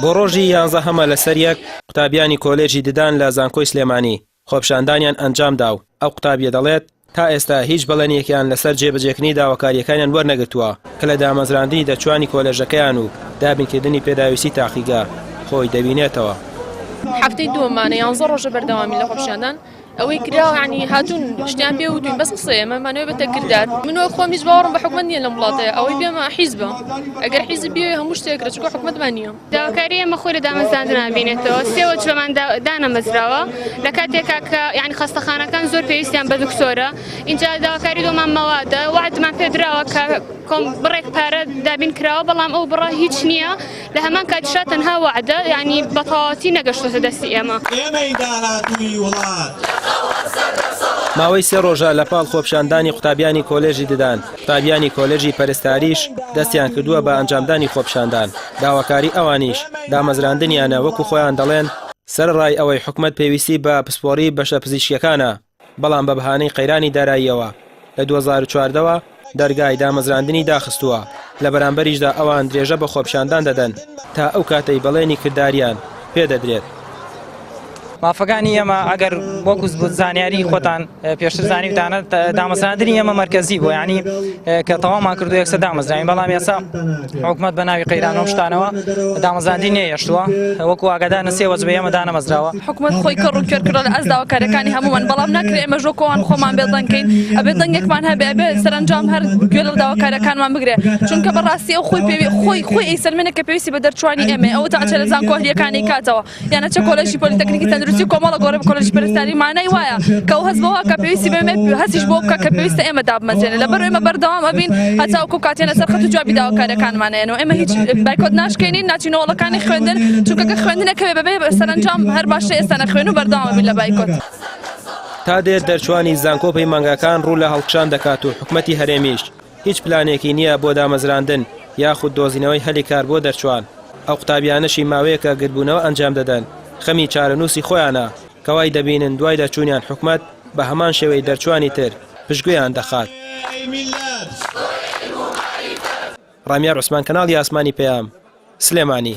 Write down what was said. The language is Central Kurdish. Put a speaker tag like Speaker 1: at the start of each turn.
Speaker 1: بۆ ڕۆژی 11 لەسەر یەک قوتابیانی کۆلێژی ددان لە زانکۆی سلێمانی خۆپشاندانیان ئەنجامدا و ئەو قوتابیە دەڵێت تا ئێستا هیچ بەڵێنێکیان لەسەر جێبەجێکردنی داواکاریەکانیان وەرنەگرتووە کە لە دامەزراندنی دەرچوانی کۆلێژەکەیان و دابینکردنی پێداویستی تاقیگا خۆی دەبینێتەوە.
Speaker 2: هەفتەی دووەمانە 11 ڕۆژە بەردەوامی لە خۆپشاندان ئەوەی کراوە ینی هاتوون شتیان پێ وتوین بەس قسەیە ئەمانەوە بەتە کردار منەوە خۆم هیچ باوەڕم بە حکومەت نییە لەم وڵاتەیە ئەوەی پێمە حیزبە ئەگەر حیزب بێ هەموو شتێکرە چکۆ حکومەتمان نییە.
Speaker 3: داواکاری ئێمە خۆی لە دامەزراندنان بینێتەوە سێوە جوەمان دانەمەزراوە لە کاتێکا کە یعنی خەستەخانەکان زۆر پێویستیان بە دکتۆرە اینجا داواکاری دۆمان مەوادە وعدمان پێدراوە کە بڕێک پارە دابین کراوە بەڵام ئەو بڕە هیچ نییە لە هەمان کاتیشا تەنها وعدە یعنی بەتەواوەتی نەگەشتۆتە دەستی ئێمە.
Speaker 1: ماوەی 3 ڕۆژە لەپاڵ خۆپشاندانی قوتابیانی کۆلێژی ددان قوتابیانی کۆلێژی پەرستاریش دەستیان کردووە بە ئەنجامدانی خۆپشاندان داواکاری ئەوانیش دامەزراندنیانە وەکو خۆیان دەڵێن سەرڕای ئەوەی حکومەت پێویستی بە پسپۆڕی بەشە پزیشکیەکانە بەڵام بە بەهانەی قەیرانی داراییەوە لە 2014ەوە دەرگای دامەزراندنی داخستووە لە بەرامبەریشدا ئەوان درێژە بە خۆپشاندان دەدەن تا ئەو کاتەی بەڵێنی کرداریان پێدەدرێت.
Speaker 4: مافەکانی ئێمە ئەگەر وەکوز بوو زانیاری خۆتان پێشتر زانیوتانە دامەزراندنی ئێمە مەرکەزی بوو ینی کە تەواومان کردو یەکسەر دامەزرانی بەڵام ئێستا حکومەت بە ناوی قەیرانەوە شتانەوە دامەزراندنی نێهێشتووە وەکو ئاگادارە سێ وەجبە ئێمە دانەمەزراوە.
Speaker 2: حکومەت خۆی کەڕ و کێرکردە لە ئەس داواکاریەکانی هەمووان بەڵام ناکرێت ئێمە ژۆکۆوان خۆمان بێدەنگکەین ئەبێ دەنگێکمان هەبێ ئەبێ سەرنجام هەر گوێ لە داواکاریەکانمان بگرێ چونکە بەڕاستی ئەو خۆی ئەیسەرمێنە کە پێویستی بە دەرچوانی ئێمە ئەوە تاچە لە زانکۆهریەکانی کاتەوە یانە چە کۆلێژی پۆلیتەکنیکی تەندروستی کۆمەڵە گۆڕێ کۆلێژی پەرستاری مانای وایە کە ئەو هەست بەوە کە پێویستی بێمێ هەستیش بۆ بکە کە پێویستە ئێمە دابمەزێنێ لەبەر ئێمە بەردەوام ئەبین هەتا وەکو کاتێنە سەر خەت و جوابی داواکاریەکانمانەیەنەوە ئێمە هیچ بایکۆت ناشکێنین ناچینەوەڵەکانی خوێندن چونکە کە خوێندنەکەوێ بەبێ سەرنجام هەر باشە ئێستا نەخوێن و بەردەوام بین لە بایکۆت.
Speaker 1: تا دێر دەرچوانی زانکۆپەی مانگاکان ڕوو لە هەڵکشان دەکات و حکومەتی هەرێمیش هیچ پلانێکی نییە بۆ دامەزراندن یاخود دۆزینەوەی هەلی کار بۆ دەرچوان. ئەو قوتابیانەشی ماوەیەکە گربوونەوە ئەنجام دەدەن خەمی چارەنووسی خۆیانە کەوای دەبینن دوای دەرچوونیان حکومەت بە هەمان شێوەی دەرچوانی تر پشتگوێیان دەخات. ڕامیار عوسمان کەناڵی ئاسمانی پێیام سلێمانی.